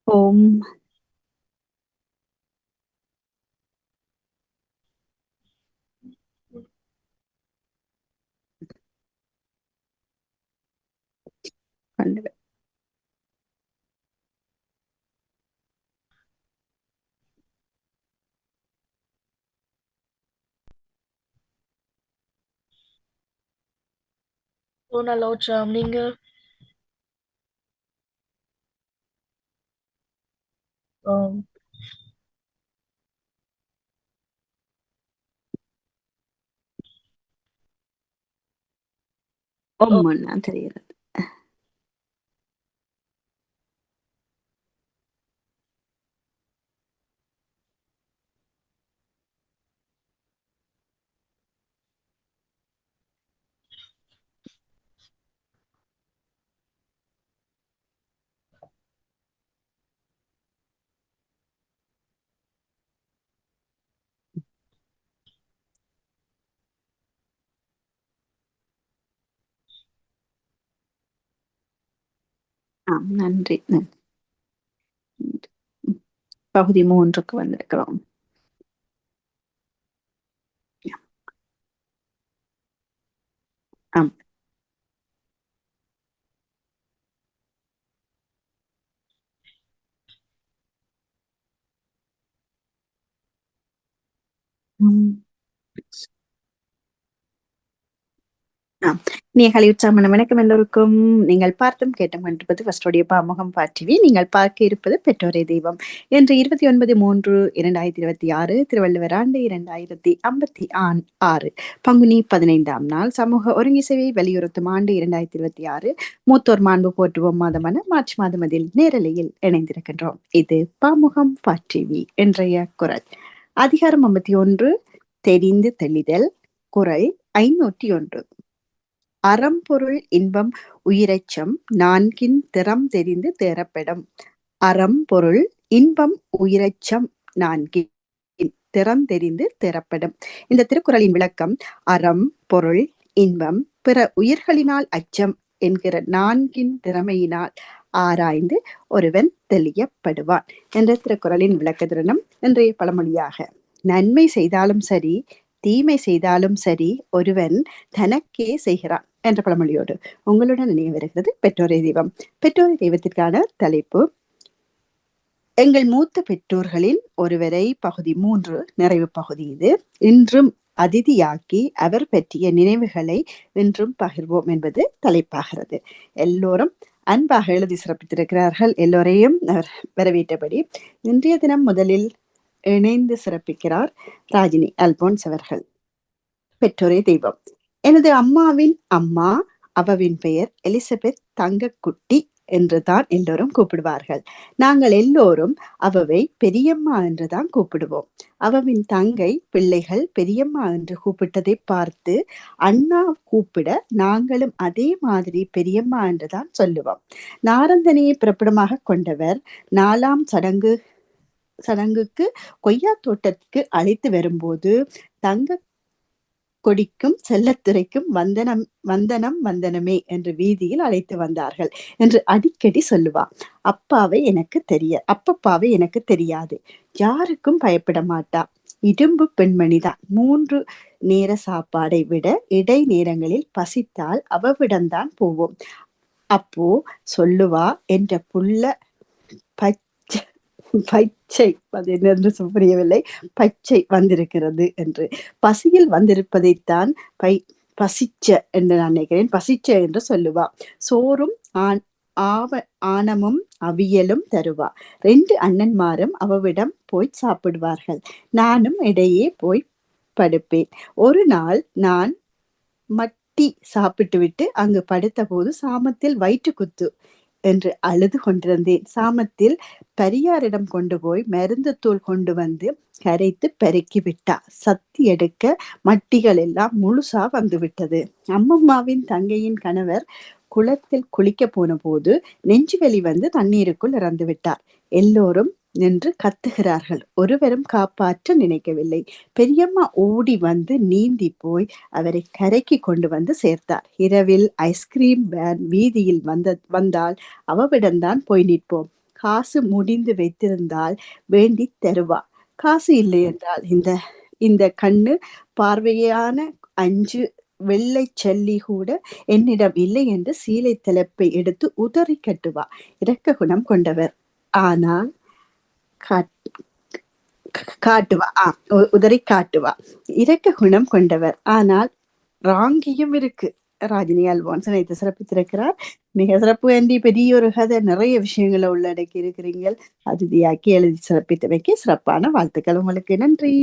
ஓம். கண்டிப்பா. நல்லா உற்சாகம். நீங்க? ஆம். ஓ, ஓம்முன்னா தெரிகிறது. ஆம், நன்றி. நன்றி. ம். பகுதி 3க்கு வந்திருக்கிறோம். ஆம். ம். ஆம். இனிய காலை உற்சாகமான வணக்கம் எல்லோருக்கும். நீங்கள் பார்த்தும் கேட்டும் கொண்டிருப்பது ஃபர்ஸ்டுடைய பாமுகம் பாட்டிவி. நீங்கள் பார்க்க இருப்பது பெற்றோரே தெய்வம். இன்று 29/3/2026 திருவள்ளுவர் ஆண்டு 2056 பங்குனி 15ஆம் நாள் சமூக ஒருங்கிசைவை வலியுறுத்தும் ஆண்டு 2026 மூத்தோர் மாண்பு போற்றுவோம் மாதமான மார்ச் மாதம் அதில் நேரலையில் இணைந்திருக்கின்றோம். இது பாமுகம் பாட்டிவி. இன்றைய குரல் அதிகாரம் 51 தெரிந்து தெளிதல். குரல் 501. அறம்பொருள் இன்பம் உயிரெச்சம் நான்கின் திறம் தெரிந்து தேறப்பெடும். அறம்பொருள் இன்பம் உயிரெச்சம் நான்கின் திறம் தெரிந்து தேறப்படும். இந்த திருக்குறளின் விளக்கம் அறம், பொருள், இன்பம், பிற உயிர்களினால் அச்சம் என்கிற நான்கின் திறமையினால் ஆராய்ந்து ஒருவன் தெளியப்படுவான் என்ற திருக்குறளின் விளக்கத்திறனும் இன்றைய பழமொழியாக நன்மை செய்தாலும் சரி தீமை செய்தாலும் சரி ஒருவன் தனக்கே செய்கிறான் என்ற பழமொழியோடு உங்களுடன் நினைவு வருகிறது பெற்றோரை தெய்வம். பெற்றோரை தெய்வத்திற்கான தலைப்பு எங்கள் மூத்த பெற்றோர்களில் ஒருவரை பகுதி 3 நிறைவு பகுதி இது. இன்றும் அதிதியாக்கி அவர் பற்றிய நினைவுகளை இன்றும் பகிர்வோம் என்பது தலைப்பாகிறது. எல்லோரும் அன்பாக எழுதி சிறப்பித்திருக்கிறார்கள். எல்லோரையும் வரவேற்றபடி இன்றைய தினம் முதலில் இணைந்து சிறப்பிக்கிறார் ராஜினி அல்போன்ஸ் அவர்கள். பெற்றோரே தெய்வம். எனது அம்மாவின் அம்மா அவவின் பெயர் எலிசபெத் தங்கக்குட்டி என்றுதான் எல்லோரும் கூப்பிடுவார்கள். நாங்கள் எல்லோரும் அவவை பெரியம்மா என்றுதான் கூப்பிடுவோம். அவவின் தங்கை பிள்ளைகள் பெரியம்மா என்று கூப்பிட்டதை பார்த்து அண்ணா கூப்பிட நாங்களும் அதே மாதிரி பெரியம்மா என்றுதான் சொல்லுவோம். நாரந்தனையை பிறப்பிடமாக கொண்டவர் 4ஆம் சடங்குக்கு கொய்யா தோட்டத்துக்கு அழைத்து வரும்போது தங்க கொடிக்கும் செல்லத்துறைக்கும் வந்தனம் வந்தனம் வந்தனமே என்று வீதியில் அழைத்து வந்தார்கள் என்று அடிக்கடி சொல்லுவா. அப்பப்பாவை எனக்கு தெரியாது. யாருக்கும் பயப்பட மாட்டா. இடும்பு பெண்மணிதான். 3 நேர சாப்பாடை விட இடை நேரங்களில் பசித்தால் அவவிடம்தான் போவோம். அப்போ சொல்லுவா என்ற புள்ள பச்சை அது என்னென்று புரியவில்லை. பச்சை வந்திருக்கிறது என்று. பசியில் வந்திருப்பதைத்தான் பசிச்ச என்று நான் நினைக்கிறேன். பசிச்ச என்று சொல்லுவா. சோறும் ஆனமும் அவியலும் தருவா. 2 அண்ணன்மாரும் அவவிடம் போய் சாப்பிடுவார்கள். நானும் இடையே போய் படுப்பேன். ஒரு நாள் நான் மட்டி சாப்பிட்டு விட்டு அங்கு படுத்தபோது சாமத்தில் வயிற்று குத்து என்று அழுது கொண்டிருந்தேன். சாமத்தில் பரியாரிடம் கொண்டு போய் மருந்து தூள் கொண்டு வந்து கரைத்து பெருக்கி விட்டா. சத்தி எடுக்க மட்டிகள் எல்லாம் முழுசா வந்து விட்டது. அம்மம்மாவின் தங்கையின் கணவர் குளத்தில் குளிக்க போன போது நெஞ்சுவலி வந்து தண்ணீருக்குள் இறந்து விட்டார். எல்லோரும் நின்று கத்துகிறார்கள். ஒருவரும் காப்பாற்ற நினைக்கவில்லை. பெரியம்மா ஓடி வந்து நீந்தி போய் அவரை கரைக்கு கொண்டு வந்து சேர்த்தார். இரவில் ஐஸ்கிரீம் வேன் வீதியில் வந்தால் அவவிடம்தான் போய் நிற்போம். காசு முடிந்து வைத்திருந்தால் வேண்டி தருவா. காசு இல்லை என்றால் இந்த இந்த கண்ணு பார்வையான 5 வெள்ளை சல்லி கூட என்னிடம் இல்லை என்று சீலை தலைப்பை எடுத்து உதறி கட்டுவா. இரக்க குணம் கொண்டவர். ஆனால் காட்டுவா. உதறி காட்டுவா. இரக்க குணம் கொண்டவர். ஆனால் ராங்கியும் இருக்கு. ராஜினி அல்வான்ஸ் இணைத்து சிறப்பித்திருக்கிறார். மிக சிறப்பு வேண்டி பெரிய ஒரு கதை, நிறைய விஷயங்களை உள்ளடக்கி இருக்கிறீர்கள். அதிதியாக்கி எழுதி சிறப்பித்தமைக்கு சிறப்பான வாழ்த்துக்கள் உங்களுக்கு. நன்றி.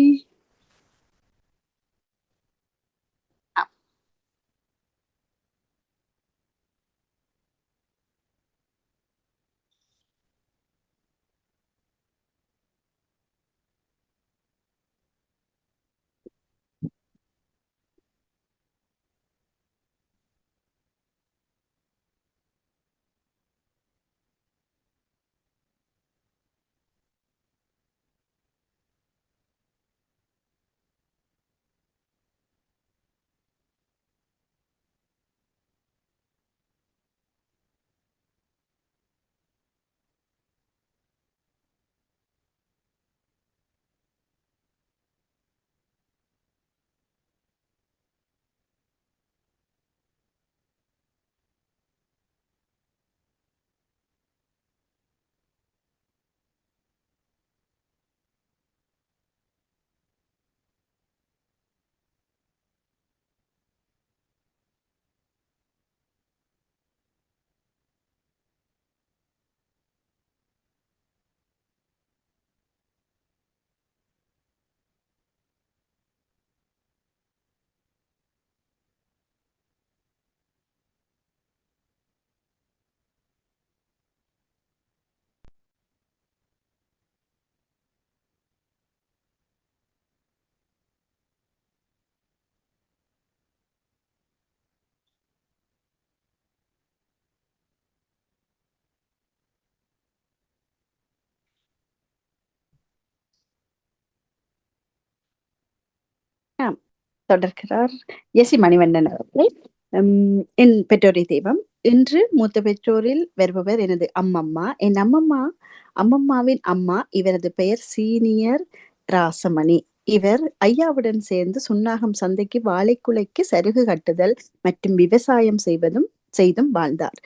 தொடர்கிறார் எஸ். மணிவண்ணன் அவர்கள். என் பெற்றோரை தெய்வம். இன்று மூத்த பெற்றோரில் வருபவர் எனது அம்மம்மா. என் அம்மம்மாவின் அம்மா. இவரது பெயர் சீனியர் ராசமணி. இவர் ஐயாவுடன் சேர்ந்து சுன்னாகம் சந்தைக்கு வாழைக்குலைக்கு சருகு கட்டுதல் மற்றும் விவசாயம் செய்தும் வாழ்ந்தார்.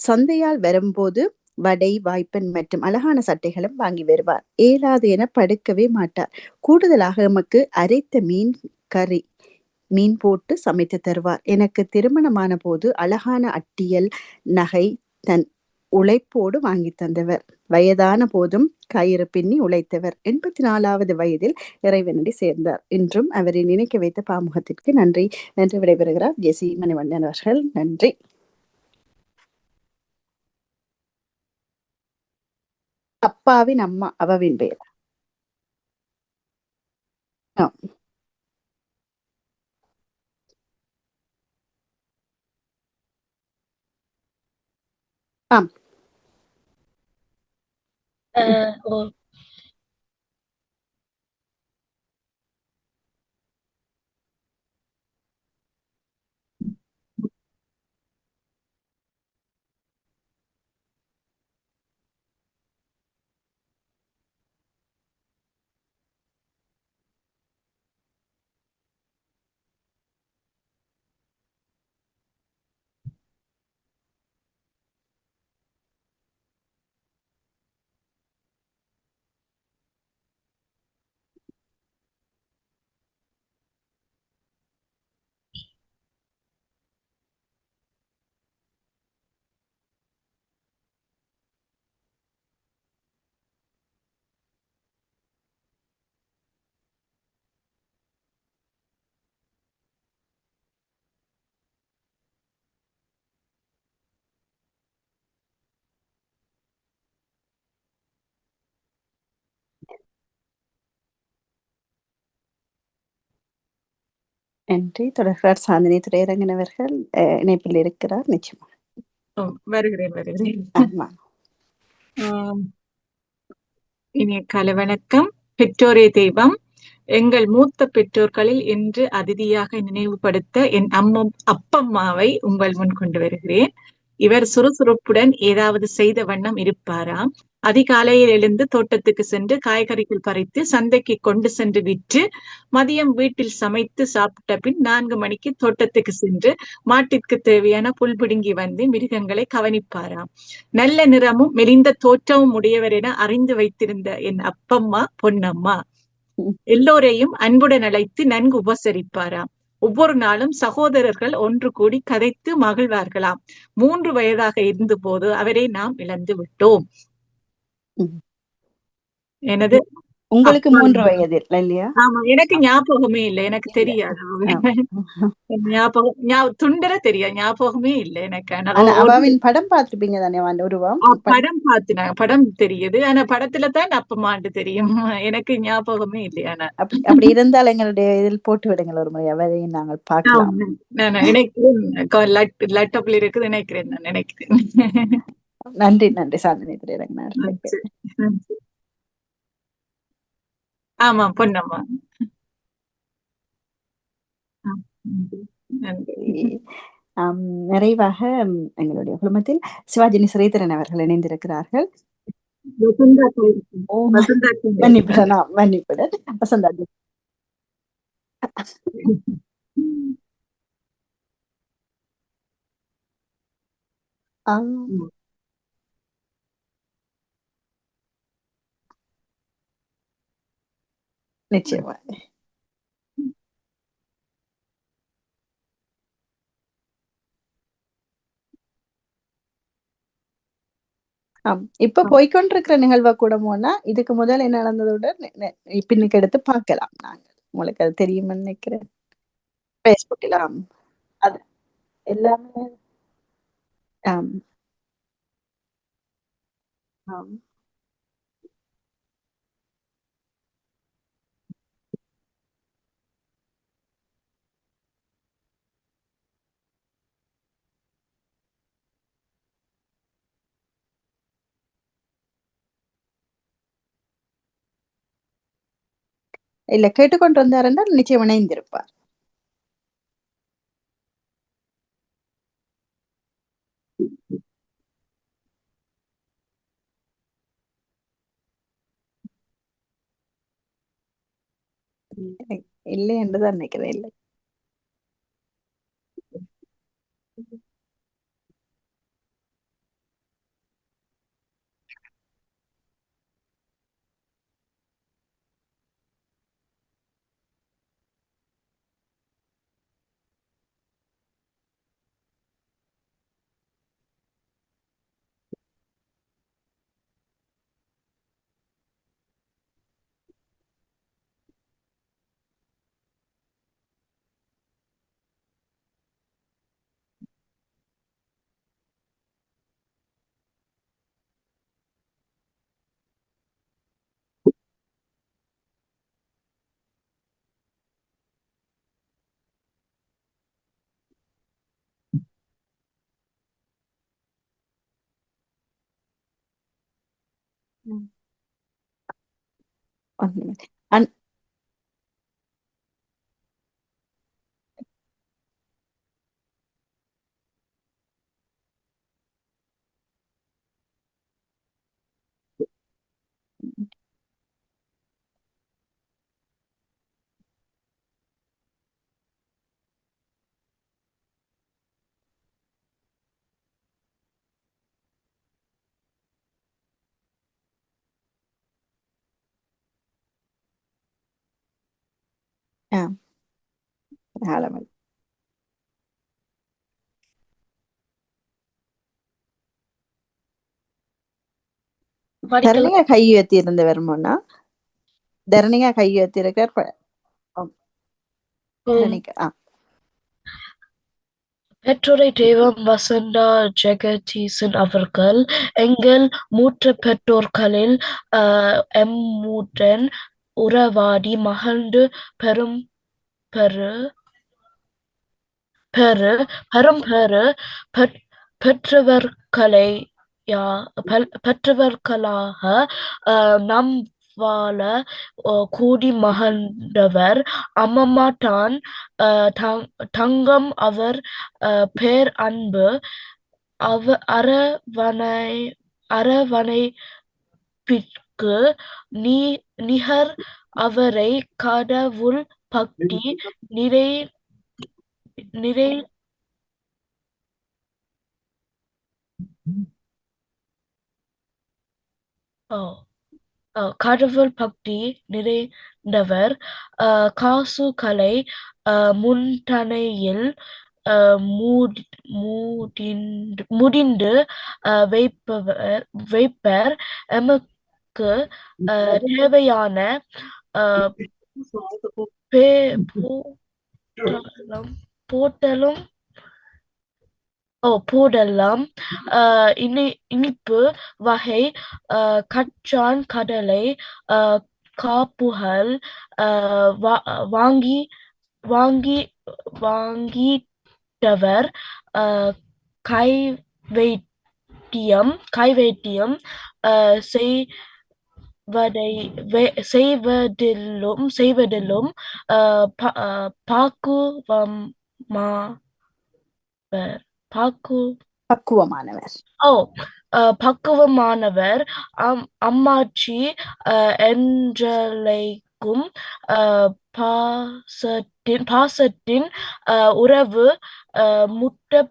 சந்தையால் வரும்போது வடை, வாய்ப்பன் மற்றும் அழகான சட்டைகளும் வாங்கி வருவார். ஏலாது என படுக்கவே மாட்டார். கூடுதலாக எமக்கு அரைத்த மீன் போட்டு சமைத்து தருவார். எனக்கு திருமணமான போது அழகான அட்டியல் நகை தன் உழைப்போடு வாங்கி தந்தவர். வயதான போதும் கயிறு பின்னி உழைத்தவர். 84வது வயதில் இறைவனடி சேர்ந்தார். இன்றும் அவரை நினைக்க வைத்த பாமுகத்திற்கு நன்றி என்று விடைபெறுகிறார் ஜெசி மணிவண்ணன் அவர்கள். நன்றி. அப்பாவின் அம்மா அவவின் பெயர். ஆம். ஓ நன்றி. தொடர்கிறார் சாந்தினி துரையரங்கன் அவர்கள். இணைப்பில் இருக்கிறார் நிச்சயமா. வருகிறேன். ஆமா. இனிய காலை வணக்கம். பெற்றோரே தெய்வம். எங்கள் மூத்த பெற்றோர்களில் இன்று அதிதியாக நினைவுபடுத்த என் அப்பம்மாவை உங்கள் முன் கொண்டு வருகிறேன். இவர் சுறுசுறுப்புடன் ஏதாவது செய்த வண்ணம் இருப்பாராம். அதிகாலையில் எழுந்து தோட்டத்துக்கு சென்று காய்கறிகள் பறித்து சந்தைக்கு கொண்டு சென்று விற்று மதியம் வீட்டில் சமைத்து சாப்பிட்ட பின் 4 மணிக்கு தோட்டத்துக்கு சென்று மாட்டிற்கு தேவையான புல் பிடுங்கி வந்து மிருகங்களை கவனிப்பாராம். நல்ல நிறமும் மெலிந்த தோற்றமும் உடையவர் என அறிந்து வைத்திருந்த என் அப்பம்மா பொன்னம்மா எல்லோரையும் அன்புடன் அழைத்து நன்கு உபசரிப்பாராம். ஒவ்வொரு நாளும் சகோதரர்கள் ஒன்று கூடி கதைத்து மகிழ்வார்களாம். 3 வயதாக இருந்தபோது அவரை நாம் இழந்து விட்டோம். எனது உங்களுக்கு அப்பா 3 வயது இல்லையா? ஆமா, எனக்கு ஞாபகமே இல்லை. எனக்கு இல்ல. தெரியாது. ஆமா. துண்டர தெரியாது. ஞாபகமே இல்லை எனக்கு. ஆனா ஆனா ஒரு அவாவின் படம் பார்த்திருப்பீங்க தானே அந்த உருவம்? படம் பார்த்தினாங்க. படம் தெரியுது. ஆனா படத்துல தான் அப்பமாண்டு தெரியும். எனக்கு ஞாபகமே இல்லை. ஆனா அப்படி இருந்தால் எங்களுடைய இதில் போட்டு விடுங்கள் ஒரு முறை, அவரையும் நாங்கள் பார்க்கலாம். நான் நினைக்கிறேன் லேப்டாப்ல இருக்குது நினைக்கிறேன். நான் நினைக்கிறேன். நன்றி நன்றி சாந்தினி திரையரங்கனார். சரி. ஆமா, பொன்னம்மா. நன்றி. நிறைவாக எங்களுடைய குழுமத்தில் சிவாஜினி ஸ்ரீதரன் அவர்கள் இணைந்திருக்கிறார்கள். மன்னிப்புடன் வசந்தா. நிச்சயமா. இப்ப போய்கொண்டிருக்கிற நிகழ்வா கூட போனா இதுக்கு முதல் என்ன நடந்ததுடன் பின்னுக்கு எடுத்து பார்க்கலாம். நாங்கள் உங்களுக்கு அது தெரியும்னு நினைக்கிறேன். பேஸ்புக்கில் அது எல்லாமே இல்ல கேட்டுக்கொண்டு வந்தார் என்றால் நிச்சயம் இணைந்திருப்பார். இல்லை என்றுதான் நினைக்கிறேன். இல்லை. தரணிகா கை உயர்த்தி இருந்து வருமோனா தரணிகா கை உயர்த்தி இருக்கிறார். பெற்றோரை தெய்வம் வசந்தா ஜெகதீசன் அவர்கள் எங்கள் மூத்த பெற்றோர்களில் எம்முடன் உறவாடி மகிழ்ந்து பெற்றவர்களாக நம் வாழ கூடி மகிழ்ந்தவர் அம்மம்மா தான். தங்கம் அவர் பேர் அன்பு அரவணை பிற்கு நீ நிகர் அவரை கடவுள் பக்தி நிறை நிறை ஓ, கடவுள் பக்தி நிறைந்தவர் காசுகளை முன்தனையில் முடிந்து வைப்பர் எமக்கு தேவையான போட்டலும் போடலாம் இனிப்பு வகை கச்சான் கடலை காப்புகள் வாங்கி வாங்கி வாங்கிட்டவர் கைவைத்தியம் செய்வதிலும் பக்குவமானவர். பக்குவமானவர் அம்மாச்சி என்றழைக்கும் பாசத்தின் உறவு மூட்ட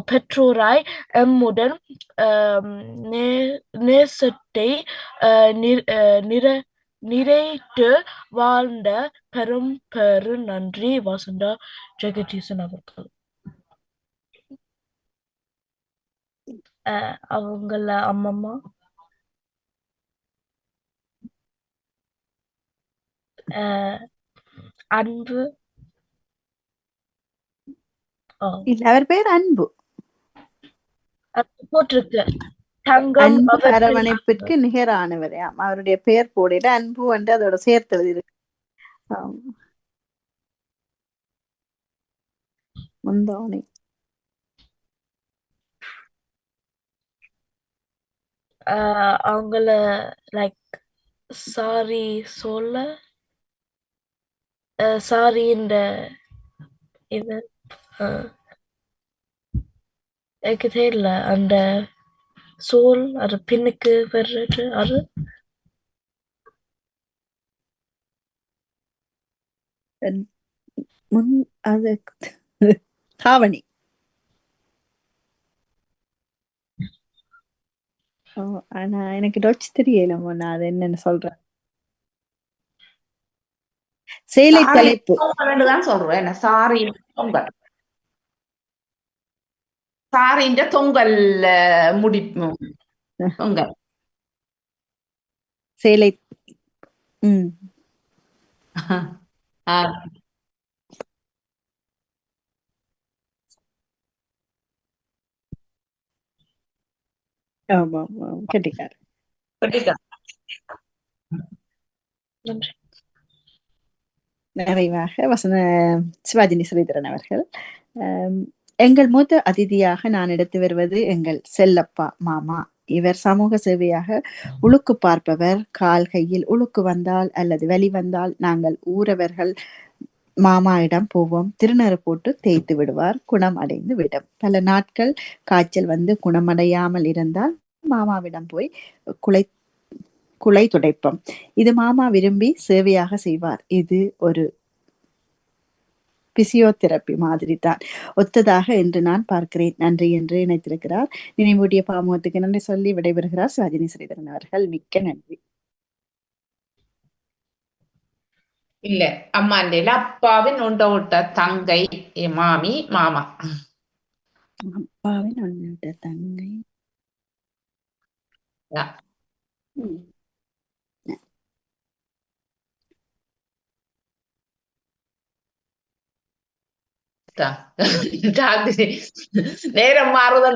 பெற்றோராய் எம்முடன் நேசத்தை நிறைத்து வாழ்ந்த பெரு நன்றி. வசந்தா ஜெகதீசன் அவர்கள். அவங்கள அம்மம்மா அன்பு அவர் பேர் அன்பு போட்டிருக்கு. அன்பு அரவணைப்பிற்கு நிகரானவர். அவருடைய பெயர் போடையில அன்பு என்று அதோட சேர்த்து எழுதியிருக்கு. முந்தானை அவங்கள லைக் சாரி இந்த இது எனக்கு தெரியல. அந்த சோல் அது பின்னுக்கு வர்றது அது அது தாவணி. ஆனா எனக்கு டொச் தெரியல. நான் அது என்னன்னு சொல்றேன். சேலை தலைப்பு தான் சொல்றேன். சாரின்ற தொங்கல் தொங்கல் சேலை. ஆமா கட்டிக்கார். நிறைவாக சிவாஜினி ஸ்ரீதரன் அவர்கள். எங்கள் மூத்த அதிதியாக நான் எடுத்து வருவது எங்கள் செல்லப்பா மாமா. இவர் சமூக சேவையாக உழுக்கு பார்ப்பவர். கால் கையில் உழுக்கு வந்தால் அல்லது வலி வந்தால் நாங்கள் ஊரவர்கள் மாமாவிடம் போவோம். திருநறு போட்டு தேய்த்து விடுவார். குணம் அடைந்து விடும். பல நாட்கள் காய்ச்சல் வந்து குணமடையாமல் இருந்தால் மாமாவிடம் போய் குலை துடைப்போம். இது மாமா விரும்பி சேவையாக செய்வார். இது ஒரு பிசியோதெரப்பி மாதிரி தான் ஒத்ததாக என்று நான் பார்க்கிறேன். நன்றி என்று நினைத்திருக்கிறார். நினைவூடிய பாமுகத்துக்கு நன்றி சொல்லி விடைபெறுகிறார் சிவாஜினி ஸ்ரீதரன் அவர்கள். மிக்க நன்றி. இல்ல அம்மாண்ட அப்பாவின் ஒண்ட தங்கை மாமி மாமா. அப்பாவின் ஒண்ட தங்கை நேரம் மாறுதே.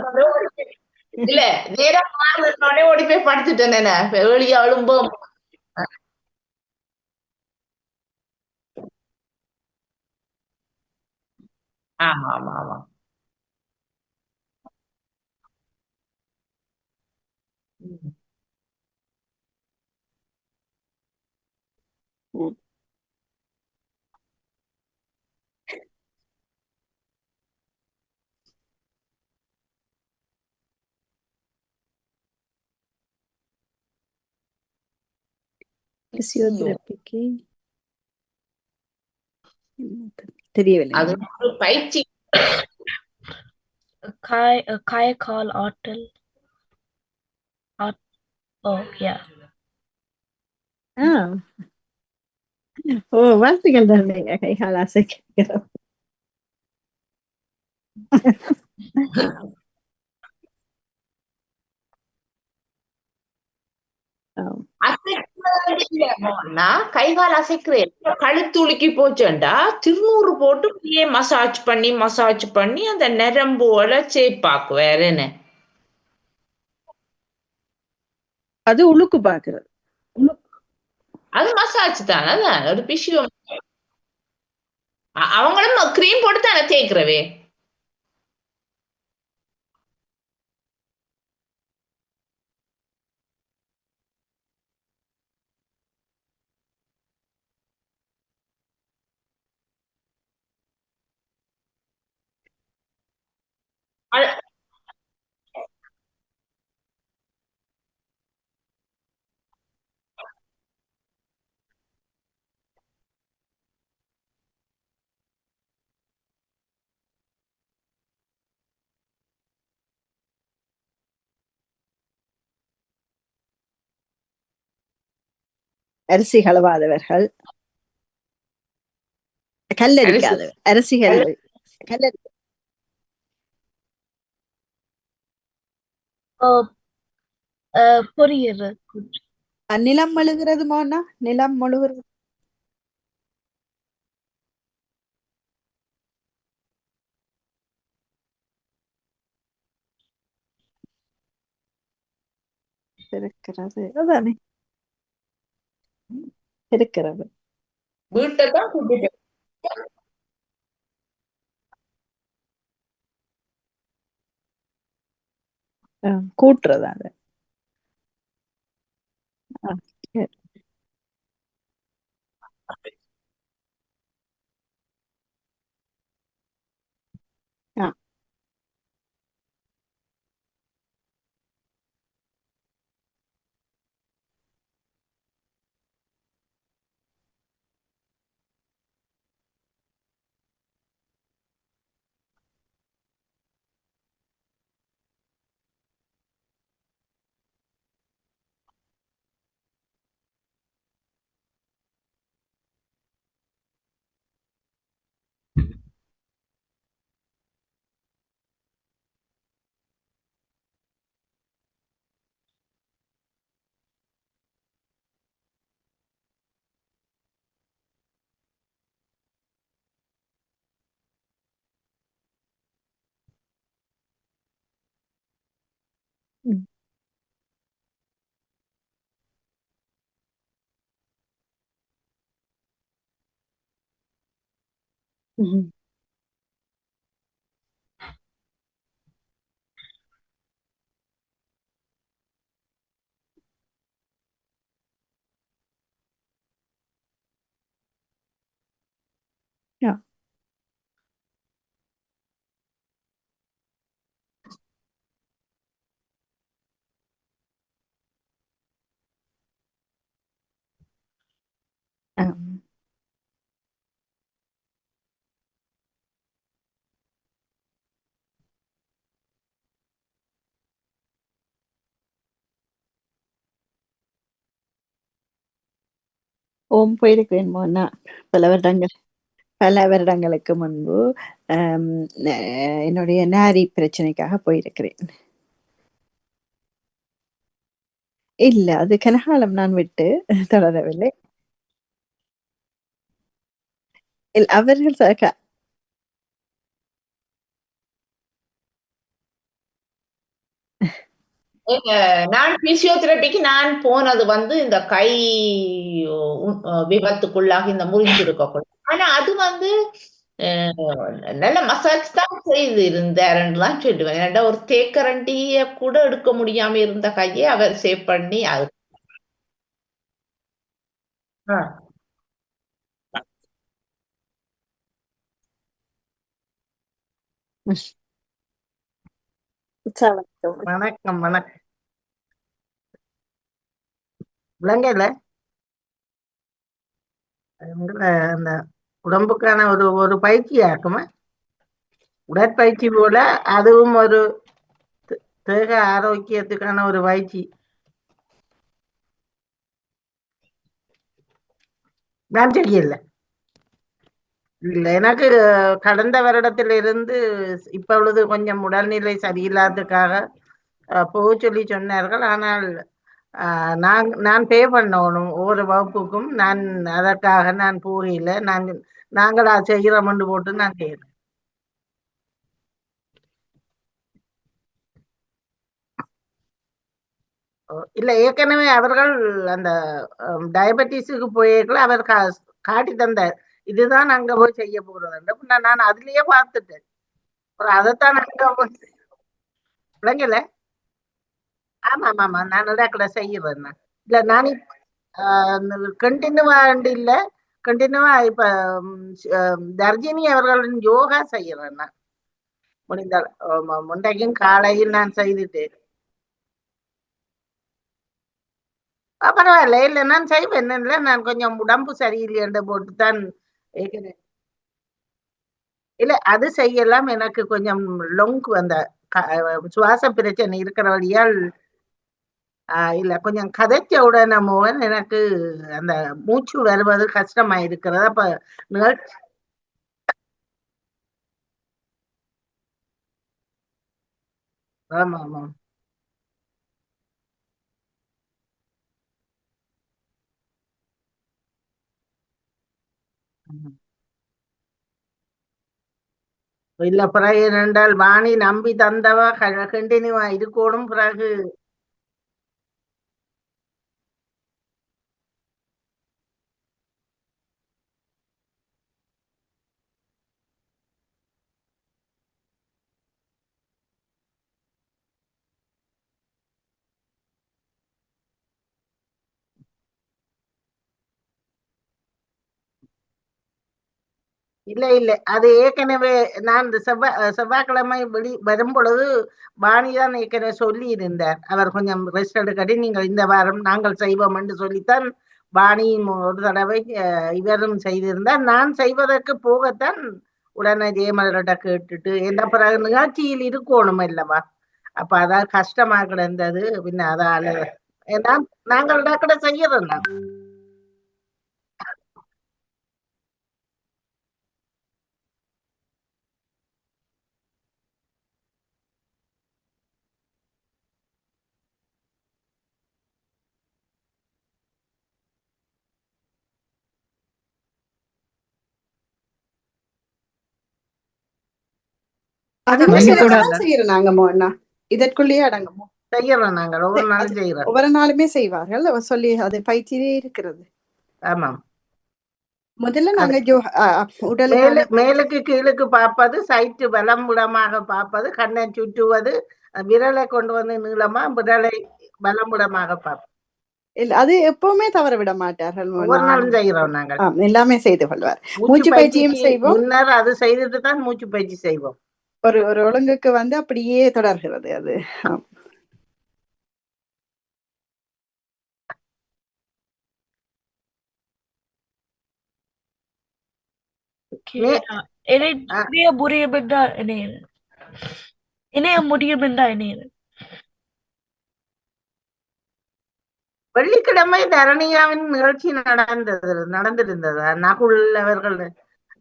இல்ல நேரம் மாறுதே ஓடி போய் படுத்துட்டேன். ஏழியா எழும்போம். ஆமா ஆமா ஆமா. பிசியோதெரபிக்கு தெரியவில்லை. அது ஒரு பயிற்சி. காயக்கால் ஆற்றல். ஓ யா. ஓ, வாழ்த்துக்கள் தருணீங்க. கைகால் அசைக்கிறோம். கைகால் அசைக்கிறேன், கழுத்துளுக்கி போச்சுண்டா திருநூறு போட்டு அப்படியே மசாஜ் பண்ணி அந்த நரம்போல சேப்பாக்கு வேற என்ன. அது உழுக்கு பாக்குறது. அது மசாஜ் தானே, அதான் ஒரு பிஷியோ. அவங்களும் கிரீம் போட்டு தானே தேய்க்கிறவே. அரிசி கலவாதவர்கள், கல்லரிக்காதவர், அரிசி கல்லரி. பொரியல். நிலம் மழுகிறது மோனா, நிலம் மழுகிறது. இருக்கிறது அதானே இருக்கிறது. வீட்டை தான் கூட்டிட்டு கூட்டுறது அது. ஓம் போயிருக்கிறேன் மோனா, பல வருடங்களுக்கு முன்பு. என்னுடைய நாரி பிரச்சனைக்காக போயிருக்கிறேன். இல்ல, அது கனகாலம் நான் விட்டு தொடரவில்லை. அவர்கள் நான் பிசியோதெரபிக்கு நான் போனது வந்து இந்த கை விபத்துக்குள்ளாக இந்த முறிஞ்சிருக்க. ஆனா அது வந்து நல்ல மசாஜ் தான் செய்து இருந்தாருன்னு தான் சொல்லுவேன். ஏன்னா ஒரு தேக்கரண்டிய கூட எடுக்க முடியாம இருந்த கையை அவர் சேவ் பண்ணி அது. வணக்கம் வணக்கம். விளங்கல. எங்களை அந்த உடம்புக்கான ஒரு ஒரு பயிற்சி ஆக்குமா, உடற்பயிற்சி போல அதுவும் ஒரு தேக ஆரோக்கியத்துக்கான ஒரு பயிற்சி. நான் செய்யல. இல்ல, எனக்கு கடந்த வருடத்திலிருந்து இப்பொழுது கொஞ்சம் உடல்நிலை சரியில்லாததுக்காக போக சொல்லி சொன்னார்கள். ஆனால் நான் பே பண்ணணும் ஒவ்வொரு வகுப்புக்கும். நான் அதற்காக நான் போகல. நாங்களா செய்கிறோம் போட்டு நான் செய்யறேன். இல்ல, ஏற்கனவே அவர்கள் அந்த டயபெட்டிஸுக்கு போயிருக்கல, அவர் காட்டி தந்தார், இதுதான் அங்க போய் செய்ய போறது. நான் அதுலயே பார்த்துட்டேன். அப்புறம் அதைத்தான் அங்க போய் விளங்கல. ஆமா ஆமா ஆமா, நான் இடத்துல செய்யறேன். இல்ல, நான் கண்டினியூவா இல்ல, கண்டினியூவா இப்ப தர்ஜினி அவர்களின் யோகா செய்யறேன் நான். முடிந்தால் முண்டைக்கும் காலையில் நான் செய்துட்டேன். பரவாயில்ல, இல்ல நான் செய்வேன். இல்லை, நான் கொஞ்சம் உடம்பு சரியில்லை போட்டுத்தான். இல்ல, அது செய்யலாம். எனக்கு கொஞ்சம் லொங்கு அந்த சுவாச பிரச்சனை இருக்கிற வழியால் இல்ல, கொஞ்சம் கதைச்ச உடனே மோகன் எனக்கு அந்த மூச்சு வருவது கஷ்டமா இருக்கிறது. அப்ப நிகழ்ச்சி ஆமா ஆமா. இல்ல, பிறகு என்னென்றால் வாணி நம்பி தந்தவ கண்டினியூவா இருக்கணும். பிறகு இல்ல இல்ல, அது ஏற்கனவே நான் இந்த செவ்வாய்க்கிழமை வரும் பொழுது வாணிதான் ஏற்கனவே சொல்லி இருந்தார். அவர் கொஞ்சம் ரெஸ்ட் எடுக்கடி, நீங்கள் இந்த வாரம் நாங்கள் செய்வோம் என்று சொல்லித்தான் வாணியும் ஒரு தடவை இவரும் செய்திருந்தார். நான் செய்வதற்கு போகத்தான் உடனே ஜெயமலர்கிட்ட கேட்டுட்டு, என்ன பிறகு நிகழ்ச்சியில் இருக்கணும் அல்லவா, அப்ப அதான் கஷ்டமா கிடந்தது. பின்ன அதால நாங்கள் கூட செய்யறோம். அதுவும் செய்யறோம் சிலதெல்லாம் செய்யறோம் நாங்க மோன்னா, இதற்குள்ளேயே அடங்குமோ. செய்யறோம் நாங்கள் ஒவ்வொரு நாளும் செய்யறோம். ஒவ்வொரு நாளுமே செய்வார்கள், சொல்லி அது பயிற்சியே இருக்கிறது. ஆமாம். முதல்ல நாங்க உடலுக்கான மேலுக்கு கீழுக்கு பார்ப்பது, சைட்டு வலம்புடமாக பார்ப்பது, கண்ணை சுற்றுவது, விரலை கொண்டு வந்து நீளமா, விரலை வலம்புடமாக பார்ப்பது. இல்ல, அது எப்பவுமே தவற விட மாட்டார்கள். ஒவ்வொரு நாளும் செய்கிறோம் நாங்கள். எல்லாமே செய்து கொள்வார். மூச்சு பயிற்சியும் செய்வோம். முன்னர் அது செய்துட்டு தான் மூச்சு பயிற்சி செய்வோம். ஒரு ஒழுங்குக்கு அப்படியே தொடர்கிறது அது. இணைய முடியும் என்றால் இணைய முடியும் என்றால் இணைய வெள்ளிக்கிழமை தரணியாவின் நிகழ்ச்சி நடந்திருந்தது நகுல் அவர்கள்.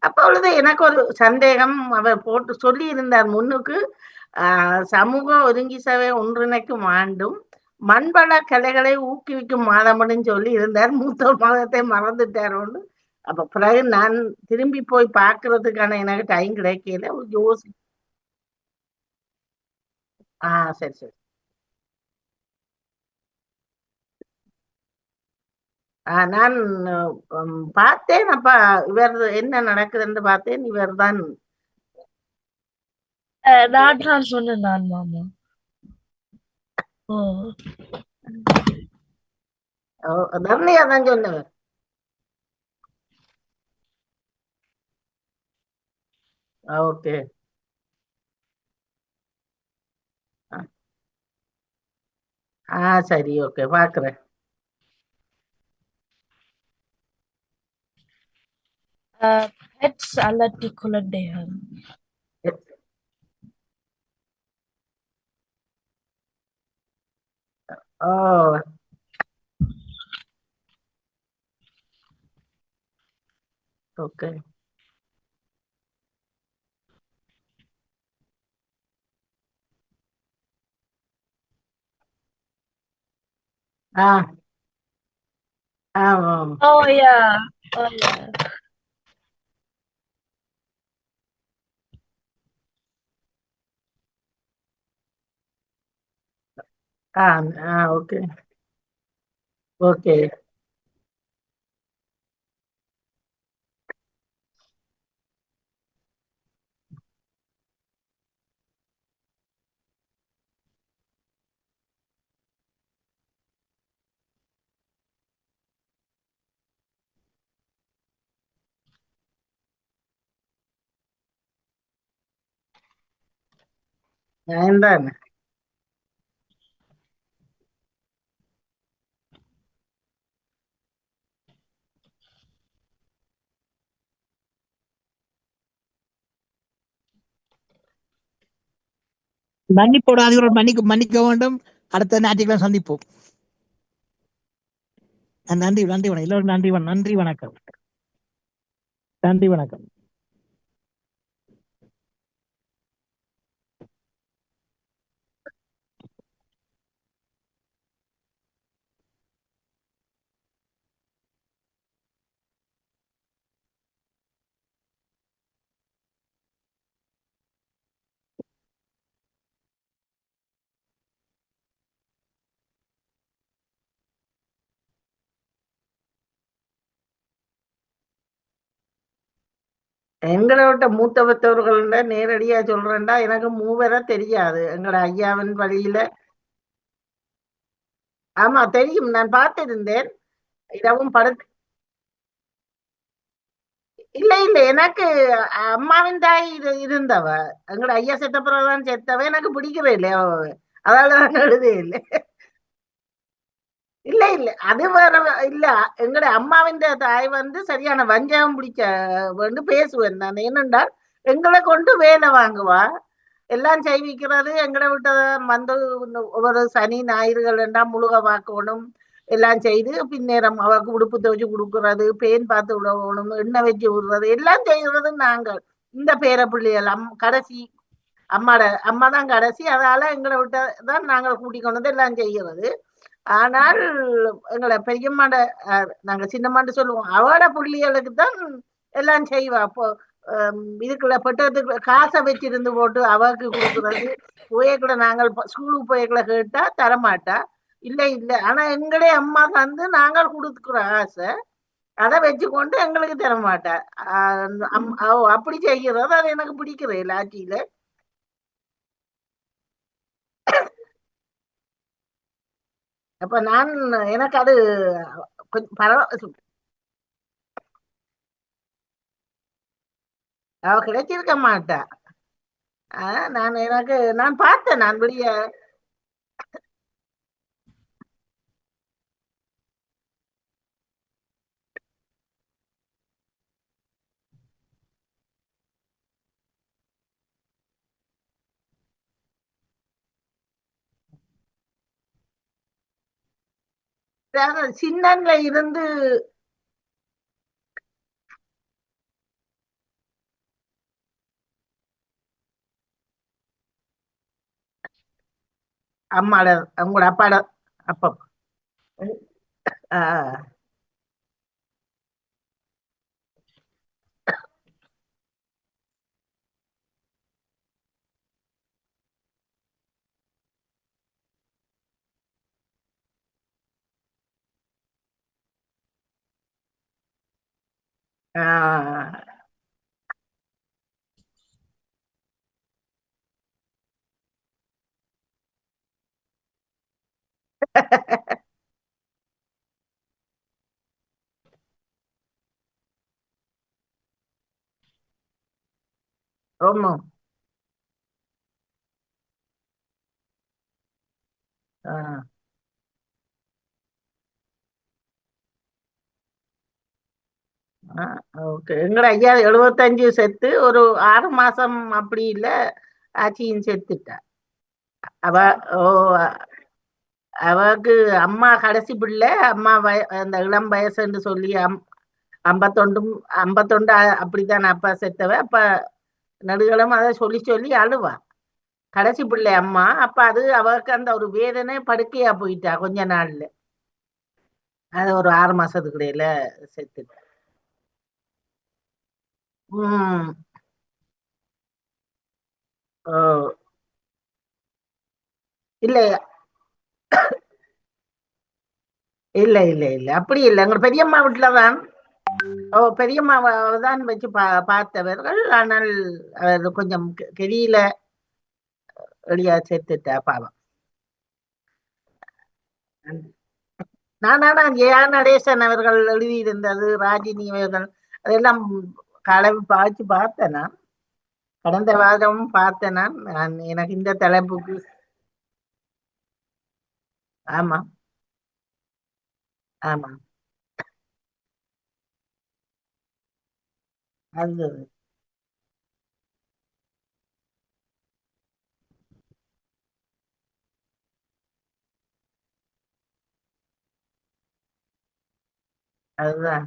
அப்பொழுது எனக்கு ஒரு சந்தேகம். அவர் போட்டு சொல்லி இருந்தார் முன்னுக்கு, சமூக ஒருங்கி சபை ஒன்றிணைக்கும் ஆண்டும் மண்வள கலைகளை ஊக்குவிக்கும் மாதம்னு சொல்லி இருந்தார். மூத்த மாதத்தை மறந்துட்டாரோன்னு. அப்ப பிறகு நான் திரும்பி போய் பார்க்கறதுக்கான எனக்கு டைம் கிடைக்கல. சரி சரி. நான் பார்த்தேன். அப்ப இவர் என்ன நடக்குதுன்னு பார்த்தேன். இவர் தான் நான் சொன்னேன். நான் மாமா தர்ணியா தான் சொன்னவர். ஓகே. சரி, ஓகே, பாக்குறேன். Pets அல்லது குழந்தைகள். ஓ ஓகே. ஆ ஆமாம். Oh yeah. Oh yeah. ஆ ஆ ஓகே ஓகே. நயன்தான். மன்னிப்போட அதிபர் மன்னிக்க வேண்டும். அடுத்த ஞாயிற்றுக்கிழமை சந்திப்போம். நன்றி வணக்கம். எல்லோரும் நன்றி வணக்கம். நன்றி வணக்கம். எங்களை விட்ட மூத்தவத்தவர்கள்ட நேரடியா சொல்றேன்டா, எனக்கு மூவரை தெரியாது. எங்கட ஐயாவின் வழியில ஆமா தெரியும், நான் பார்த்திருந்தேன். இரவும் படத்து இல்ல இல்ல, எனக்கு அம்மாவின் தாய் இருந்தவ. எங்கட ஐயா செத்த பிறகுதான் செத்தவ. எனக்கு பிடிக்கவே இல்லை அவ. அதால நான் எழுதே இல்லை. இல்ல இல்ல, அது வேற இல்ல. எங்கட அம்மாவின் தாய் வந்து சரியான வஞ்சகம் பிடிச்ச வந்து பேசுவேன் நான். என்னென்றால் எங்களை கொண்டு வேலை வாங்குவா, எல்லாம் செய்விக்கிறது எங்கட விட்ட வந்து ஒவ்வொரு சனி ஞாயிறுகள் எல்லாம் முழுக பார்க்கணும். எல்லாம் செய்து பின்னேரம் அவருக்கு உடுப்பு துவச்சு கொடுக்கறது, பேன் பார்த்து விடணும், எண்ணெய் வச்சு விடுறது, எல்லாம் செய்யறது நாங்கள். இந்த பேர பிள்ளைகள் கடைசி அம்மா தான் கடைசி. அதால எங்களை விட்ட தான் நாங்கள் கூட்டிக் கொண்டு எல்லாம் செய்கிறது. ஆனால் எங்களை பெரியம்மாண்ட நாங்க சின்னம்மாண்டு சொல்லுவோம், அவட புள்ளிகளுக்கு தான் எல்லாம் செய்வா. அப்போ இதுக்குள்ள பெட்டத்துக்கு காசை வச்சிருந்து போட்டு அவருக்கு கொடுக்கறது. போயக்குள்ள நாங்கள் ஸ்கூலுக்கு போயக்குள்ள கேட்டா தரமாட்டா. இல்ல இல்ல, ஆனா எங்களே அம்மா வந்து நாங்கள் கொடுக்குற ஆசை அதை வச்சுக்கொண்டு எங்களுக்கு தரமாட்டா. அப்படி செய்கிறது அது எனக்கு பிடிக்கிறது ஆட்சியில. அப்ப நான் எனக்கு அது கொஞ்சம் பரவாயில்ல. அவ கிடைச்சிருக்க மாட்டா. நான் பார்த்தேன், நான் வெளிய சின்னன்ல இருந்து அம்மாட அவங்களோட அப்பாட அப்பா. ஆஹ் ஆஹ் ரொம்ப ஆஹ் ஓகே. எங்கட ஐயா 75 செத்து ஒரு 6 மாசம் அப்படி இல்ல ஆச்சியும் செத்துட்டா. அவ ஓ அவக்கு அம்மா கடைசி பிள்ளை. அம்மா அந்த இளம் வயசுன்னு சொல்லி 51 51 அப்படித்தான் அப்பா செத்தவ. அப்ப நடுகளும் அதை சொல்லி சொல்லி அழுவா. கடைசி பிள்ளை அம்மா. அப்ப அது அவருக்கு அந்த ஒரு வேதனை படுக்கையா போயிட்டா கொஞ்ச நாள்ல. அது ஒரு 6 மாசத்துக்கு இடையில செத்துட்டா. உம் ஓ இல்ல இல்ல இல்ல இல்ல அப்படி இல்லை. எங்க பெரியம்மா வீட்டுலதான். ஓ பெரியம்மாவை தான் வச்சு பார்த்தவர்கள். ஆனால் அது கொஞ்சம் கெரியில வெளியா சேர்த்துட்டா பாவம். நானா ஜெயா நடேசன் அவர்கள் எழுதியிருந்தது, ராஜினி அவர்கள் அதெல்லாம் கலவி பாய்ச்சி பார்த்தேன் நான். கடந்த வாரமும் பார்த்தேன் நான். எனக்கு இந்த தலைப்புக்கு ஆமா ஆமா அது அதுதான்.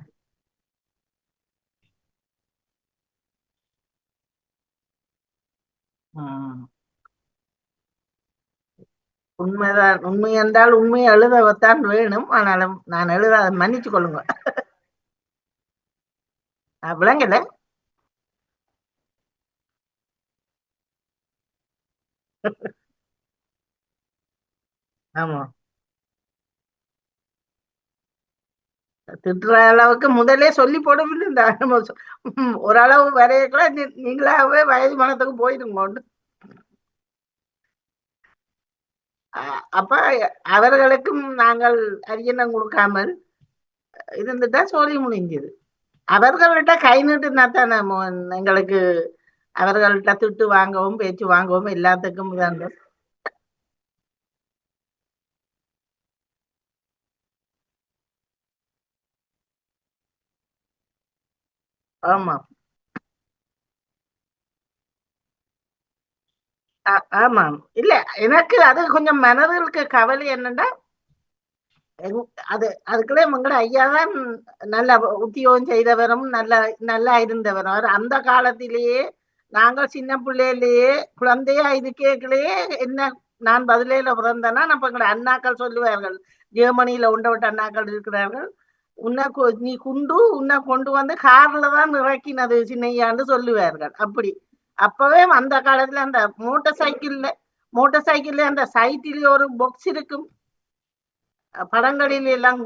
உம் உண்மைதான். உண்மை என்றால் உண்மையை எழுதத்தான் வேணும். ஆனாலும் நான் எழுத மன்னிச்சு கொள்ளுங்க. விளங்கல. ஆமா திட்டுற அளவுக்கு முதலே சொல்லி போடவில்லை. இந்த ஓரளவு வரையக்குள்ள நீங்களாவே வயது மனத்துக்கு போயிடுங்க. அப்ப அவர்களுக்கும் நாங்கள் அரியணம் கொடுக்காமல் இருந்துட்டா சொல்லி முடிஞ்சது. அவர்கள்ட்ட கை நீட்டுனா தானே எங்களுக்கு அவர்கள்ட்ட திட்டு வாங்கவும் பேச்சு வாங்கவும் எல்லாத்துக்கும் தான். ஆமா ஆமாம். இல்ல எனக்கு அது கொஞ்சம் மனதிற்கு கவலை என்னன்னா, அது அதுக்குள்ளே எங்கட ஐயாதான் நல்ல உத்தியோகம் செய்தவரும் நல்லா இருந்தவரும். அவர் அந்த காலத்திலேயே நாங்கள் சின்ன பிள்ளையிலேயே குழந்தையா இருக்கேக்களையே என்ன நான் பதிலேல பிறந்தேன்னா நம்ம எங்கட அண்ணாக்கள் சொல்லுவார்கள், ஜெர்மனியில உண்டவிட்ட அண்ணாக்கள் இருக்கிறார்கள், நீ உன்னை கொண்டு வந்து கார்ல தான் இறக்கினது சின்னையான்னு சொல்லுவார்கள். அப்படி அப்பவே அந்த காலத்துல அந்த மோட்டார் சைக்கிள்ல அந்த சைட்டிலே ஒரு பாக்ஸ் இருக்கும். படங்களில் எல்லாம்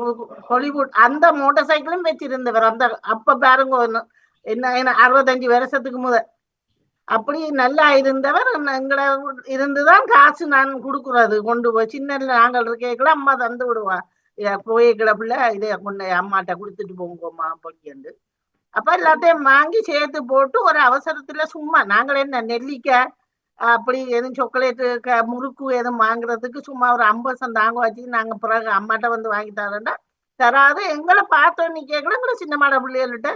ஹாலிவுட் அந்த மோட்டார் சைக்கிளும் வச்சிருந்தவர். அந்த அப்ப பாருங்க என்ன 65 வருஷத்துக்கு முதல் அப்படி நல்லா இருந்தவர். எங்கட இருந்துதான் காசு நான் கொடுக்குறது கொண்டு போய் சின்ன நாங்கள் இருக்கல அம்மா தந்து விடுவா. போய்கிட பிள்ளை இதை கொண்டு அம்மாட்ட கொடுத்துட்டு போங்கம்மா அப்படின்னு. அப்ப எல்லாத்தையும் வாங்கி சேர்த்து போட்டு ஒரு அவசரத்துல சும்மா நாங்கள் என்ன நெல்லிக்காய் அப்படி எதுவும் சாக்லேட்டு முறுக்கு எதுவும் வாங்குறதுக்கு சும்மா ஒரு 50 தாங்க வச்சு நாங்க பிறகு அம்மாட்ட வந்து வாங்கி தரேன்டா தராது. எங்களை பார்த்தோன்னு கேட்கல எங்களை சின்ன மாட பிள்ளைகள்கிட்ட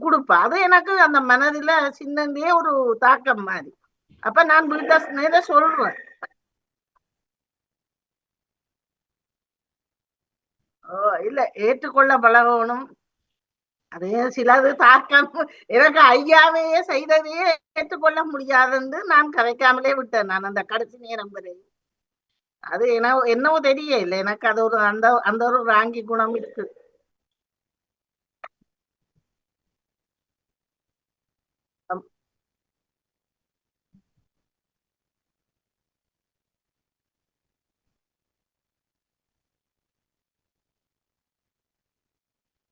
கொடுப்பா. அது எனக்கு அந்த மனதில சின்னந்தே ஒரு தாக்கம் மாதிரி. அப்ப நான் வீட்டை சொல்றேன். இல்ல ஏற்றுக்கொள்ள பழகணும். அதே சிலது தாக்கம் எனக்கு ஐயாவையே செய்ததையே ஏற்றுக்கொள்ள முடியாதுன்னு நான் கதைக்காமலே விட்டேன். நான் அந்த கடைசி நேரம் வரை அது என்னவோ தெரியல எனக்கு. அது ஒரு அந்த அந்த ஒரு ராங்கி குணம் இருக்கு.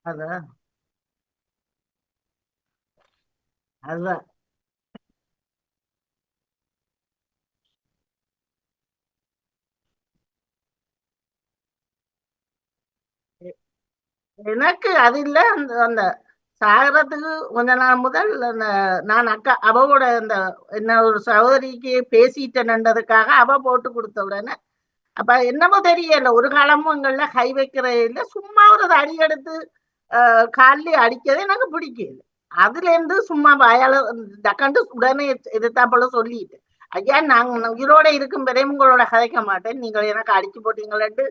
அதான் அதுதான் எனக்கு அது இல்ல. அந்த அந்த சாகரத்துக்கு கொஞ்ச நாள் முதல் நான் அக்கா அவவோட அந்த என்ன ஒரு சகோதரிக்கு பேசிட்டேன்றதுக்காக அவ போட்டு கொடுத்த உடனே அப்ப என்னமோ தெரியல ஒரு காலமும் எங்கள்ல கை வைக்கிற இல்ல. சும்மா ஒரு அடி எடுத்து காலில் அடிக்கிறது எனக்கு பிடிக்கல. அதுல இருந்து சும்மா வாயால டக்காண்டு உடனே எதிர்த்தா போல சொல்லிட்டு, ஐயா நாங்க உயிரோட இருக்கும் வரை உங்களோட கதைக்க மாட்டேன், நீங்கள் எனக்கு அடிச்சு போட்டீங்களேன்ட்டு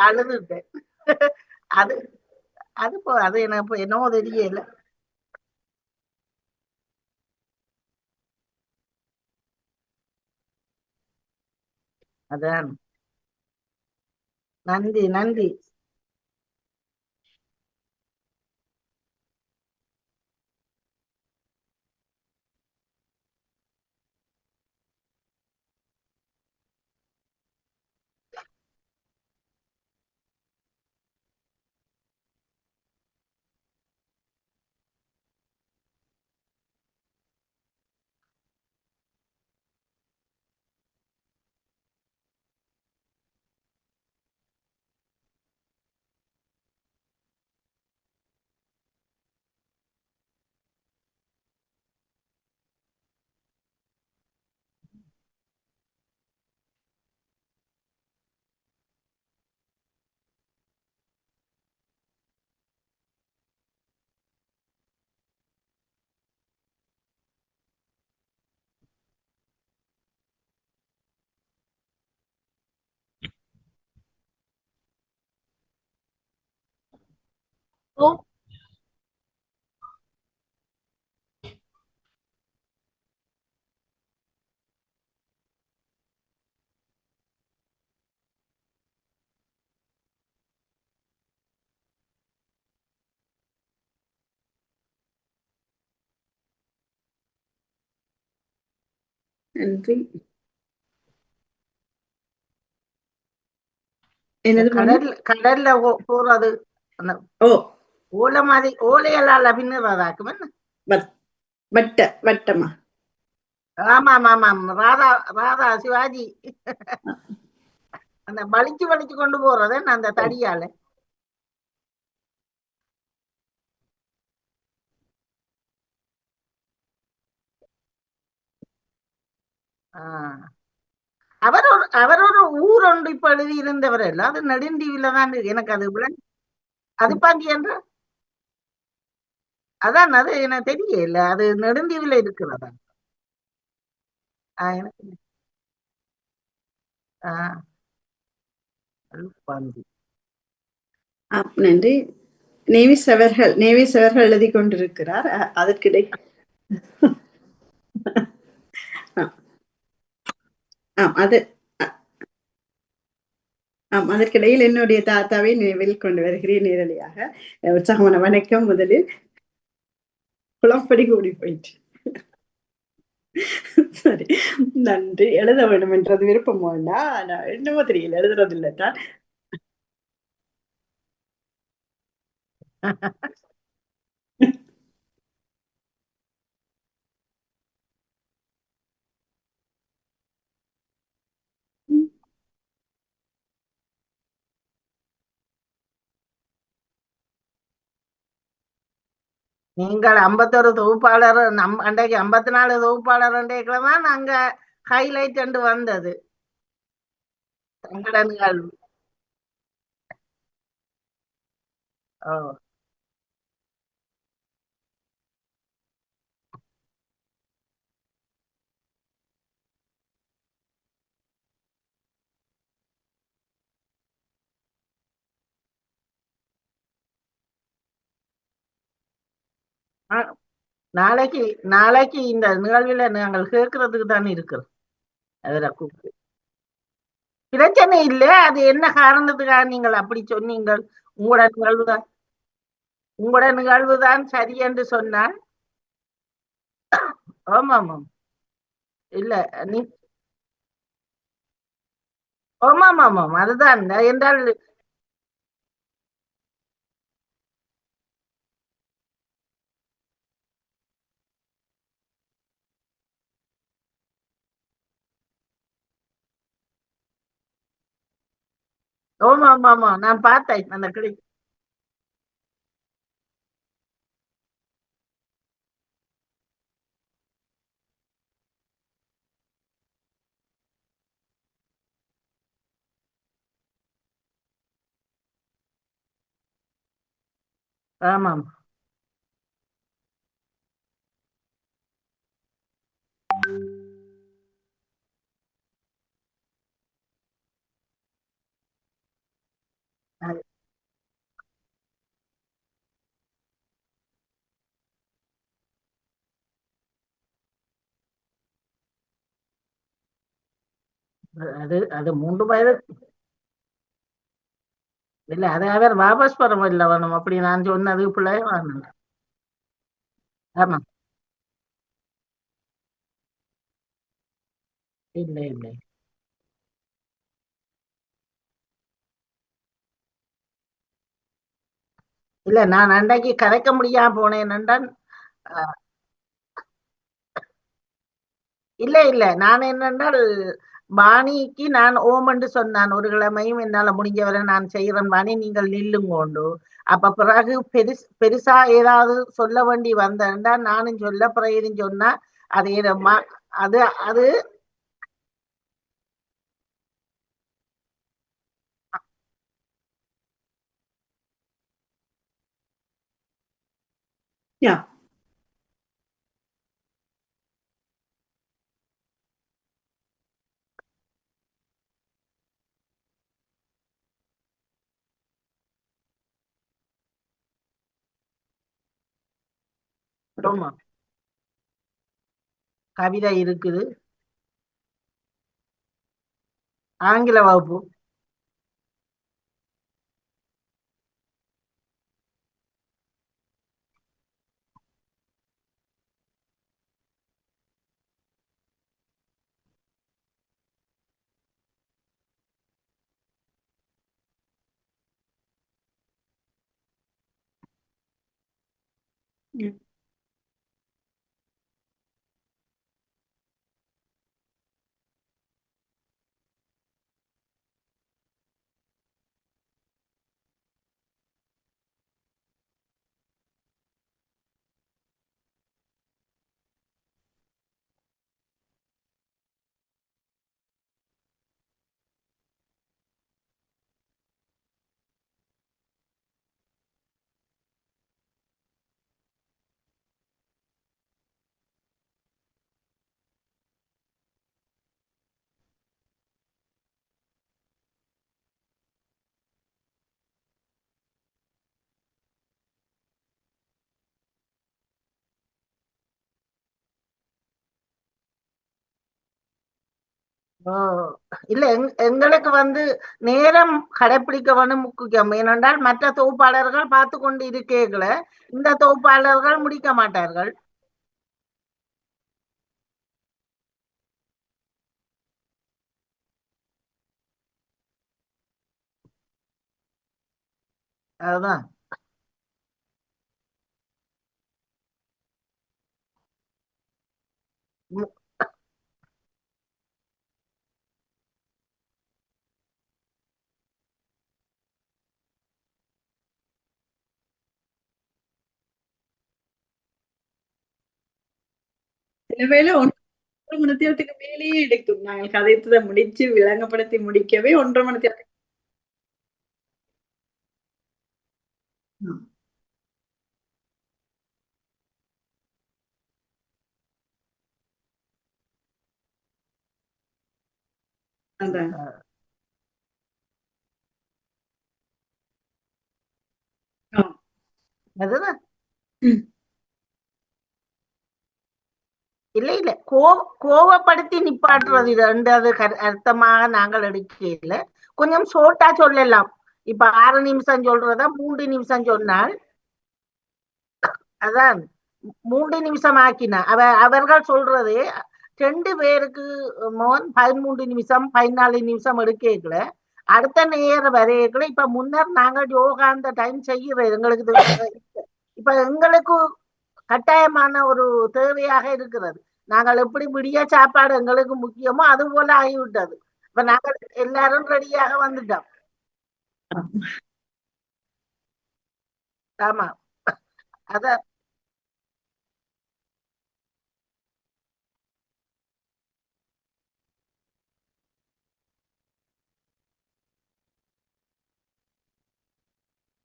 அழுதுட்டேன். அது அது எனக்கு என்னவோ தெரியல. அதான். நன்றி நன்றி. Oh, நன்றி. என்னது மண்ணு? கடல்ல போறது அந்த ஓ ஓலை மாதிரி ஓலையெல்லாம் பின்னுறதாக்கும் என்ன? வட்டமா? ஆமாம் ஆமாம். ராதா ராதா சிவாஜி அந்த வலிச்சு வலிச்சு கொண்டு போறது என்ன அந்த தடியால. ஆஹ் அவர் ஒரு ஊர் ஒன்று இப்ப எழுதி இருந்தவர் இல்ல, அது நெடுந்தீவில தான் எனக்கு அது அது பாண்டி என்ற அதான் அது எனக்கு தெரியல, அது நெடுந்தீவில இருக்கிறதா? எனக்கு ஆஹ் பாண்டி. நன்றி. நேவிஸ் அவர்கள் எழுதி கொண்டிருக்கிறார். அதற்கிடை அது அதற்கிடையில் என்னுடைய தாத்தாவை நினைவில் கொண்டு வருகிறேன் நேரடியாக. உற்சாகமான வணக்கம். முதலில் குளப்படி கூடி போயிட்டு. சரி, நன்றி. எழுத வேண்டும் என்றது விருப்பம் வேண்டா, நான் என்னமோ தெரியல, எழுதுறது இல்லை தான். நீங்கள் 51 தொகுப்பாளர் அன்றைக்கு 54 தொகுப்பாளர் தான் அங்க ஹைலைட் என்று வந்தது தங்கட நிகழ்வு. ஓ நாளைக்கு நாளைக்கு இந்த நிகழ்வுல நாங்கள் கேட்கறதுக்கு தான் இருக்கிறோம். அதுல கூப்பிட்டு பிரச்சனை இல்லை, அது என்ன காரணத்துக்காக நீங்கள் அப்படி சொன்னீங்கள்? உங்களோட நிகழ்வுதான் உங்களோட நிகழ்வுதான் சரி என்று சொன்னால். ஆமா ஆமாம். இல்ல நீ ஆமாம் ஆமாம், அதுதான் என்றால் ஆமா ஆமா ஆமா, நான் பார்த்தேன் அந்த ஆமாம். அது அது அது 3 வயது இல்ல அதை அவர் வாபஸ் பெற இல்ல வேணும் அப்படி நான் சொன்னது பிள்ளை வேணும். ஆமா. இல்ல இல்ல இல்ல நான் அன்றைக்கு கதைக்க முடியாம போனேன் என்றால் இல்ல இல்ல நான் என்னென்றால் பாணிக்கு நான் ஓம் என்று சொன்னான் ஒரு கிழமையும் என்னால முடிஞ்சவரை நான் செய்யறேன் பாணி நீங்கள் நில்லுங்கோண்டு. அப்ப பிறகு பெருசா ஏதாவது சொல்ல வேண்டி வந்தேன்டா நானும் சொல்ல பிறகு சொன்னா அது அது அது Ja. ஆமா, கவிதை இருக்குது. ஆங்கில வகுப்பு. ம். ஓ, இல்ல எங்களுக்கு நேரம் கடைப்பிடிக்க வேணும் முக்கியம். ஏனென்றால் மற்ற தொகுப்பாளர்கள் பார்த்து கொண்டு இருக்கீங்கள, இந்த தொகுப்பாளர்கள் முடிக்க மாட்டார்கள். அதுதான். மு- சில வேளை 1 மணி நேரத்துக்கு மேலேயே எடுக்கும். நாங்கள் கதைத்ததை முடிச்சு விளங்கப்படுத்தி முடிக்கவே 1 1/2 மணி நேரத்துக்கு. ம். அதான். ஆ. அதுதான். ம். இல்ல இல்ல கோவப்படுத்தி நிப்பாட்டுறது இது ரெண்டாவது அர்த்தமாக நாங்கள் எடுக்கல. கொஞ்சம் ஷோர்ட்டா சொல்லலாம். இப்ப 6 நிமிஷம் சொல்றத 3 நிமிஷம் சொன்னால் அதான் 3 நிமிஷம் ஆக்கினா அவர்கள் சொல்றது 2 பேருக்கு மோன் 13 நிமிஷம் 14 நிமிஷம் எடுக்கல. அடுத்த நேர வரையக்குள்ள இப்ப முன்னர் நாங்கள் யோகா அந்த டைம் செய்யறது எங்களுக்கு இப்ப எங்களுக்கு கட்டாயமான ஒரு தேவையாக இருக்கிறது. நாங்கள் எப்படி விடிய சாப்பாடு எங்களுக்கு முக்கியமோ அது போல ஆகிவிட்டது. இப்ப நாங்கள் எல்லாரும் ரெடியாக வந்துட்டோம். ஆமா, அத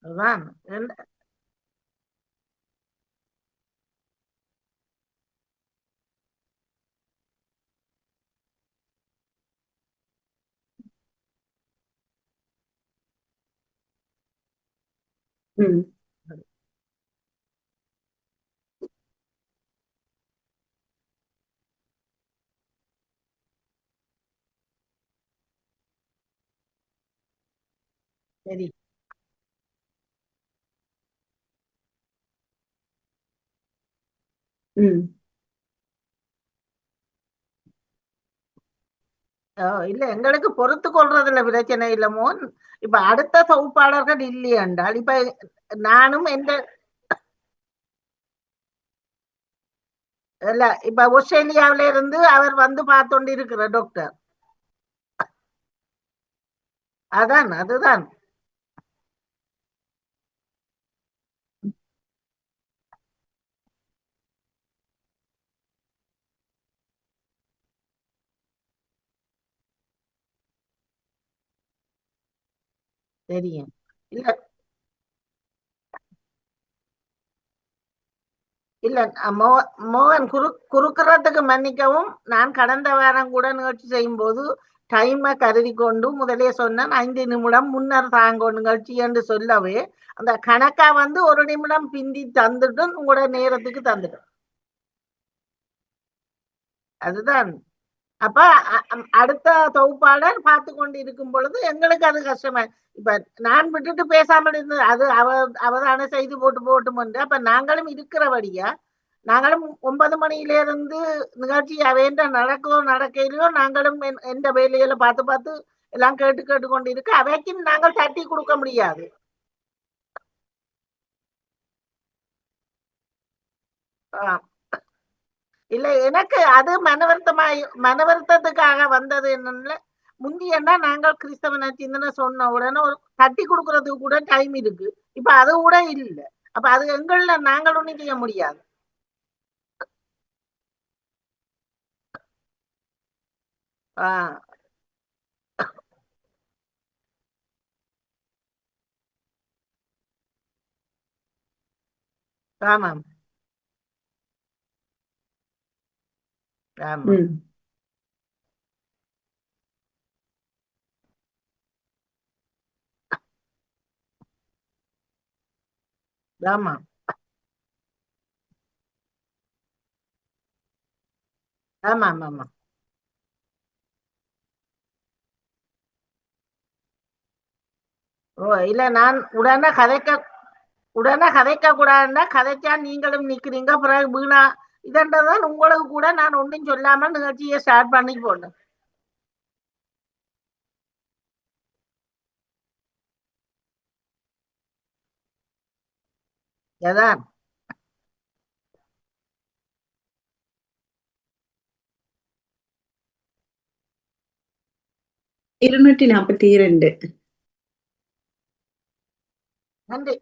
அதான் ம். சரி. ம். இல்ல எங்களுக்கு பொறுத்து கொள்றதுல பிரச்சனை இல்ல மோன். இப்ப அடுத்த தொகுப்பாளர்கள் இல்லையென்றால் இப்ப நானும் எந்த இல்ல இப்ப ஆஸ்திரேலியாவில இருந்து அவர் வந்து பார்த்தோண்டு இருக்கிற டாக்டர். அதுதான் தெரியும். இல்ல இல்ல மோகன் குறுக்கிறதுக்கு மன்னிக்கவும். நான் கடந்த வாரம் கூட நிகழ்ச்சி செய்யும் போது டைமை கருதி கொண்டு முதலே சொன்னேன் 5 நிமிடம் முன்னர் தாங்க நிகழ்ச்சி என்று சொல்லவே அந்த கணக்கா வந்து 1 நிமிடம் பிந்தி தந்துட்டு உங்களோட நேரத்துக்கு தந்துடும். அதுதான். அப்ப அடுத்த தொகுப்பாளர் பார்த்து கொண்டு இருக்கும் பொழுது எங்களுக்கு அது கஷ்டமா. இப்ப நான் விட்டுட்டு பேசாமல் இருந்தது அது அவதான செய்து போட்டு அப்ப நாங்களும் இருக்கிறபடியா நாங்களும் 9 மணியில இருந்து நிகழ்ச்சி வேண்ட நடக்கையிலயோ நாங்களும் எந்த வேலையில பார்த்து எல்லாம் கேட்டு கொண்டு இருக்கு. அவைக்கும் நாங்கள் தட்டி கொடுக்க முடியாது. இல்ல எனக்கு அது மனவருத்தத்துக்காக வந்தது என்னன்னு முந்தியன்னா நாங்கள் கிறிஸ்தவ நச்சிந்தனை சொன்ன உடனே ஒரு தட்டி கொடுக்கறதுக்கு கூட டைம் இருக்கு. இப்ப அது கூட இல்லை. அப்ப அது எங்கள்ல நாங்கள் ஒண்ணும் செய்ய முடியாது. ஆமாம் ஆமா ம். ஆமா ஆமா ஆமா இல்ல நான் உடனே கதைக்க கூடாதுன்னா கதைச்சா நீங்களும் நிக்கிறீங்க பிறகு வீணா இதன்றதான் உங்களுக்கு கூட நான் ஒன்றும் சொல்லாம நிகழ்ச்சியை ஸ்டார்ட் பண்ணி போட்டேன். அதான் 242. நன்றி.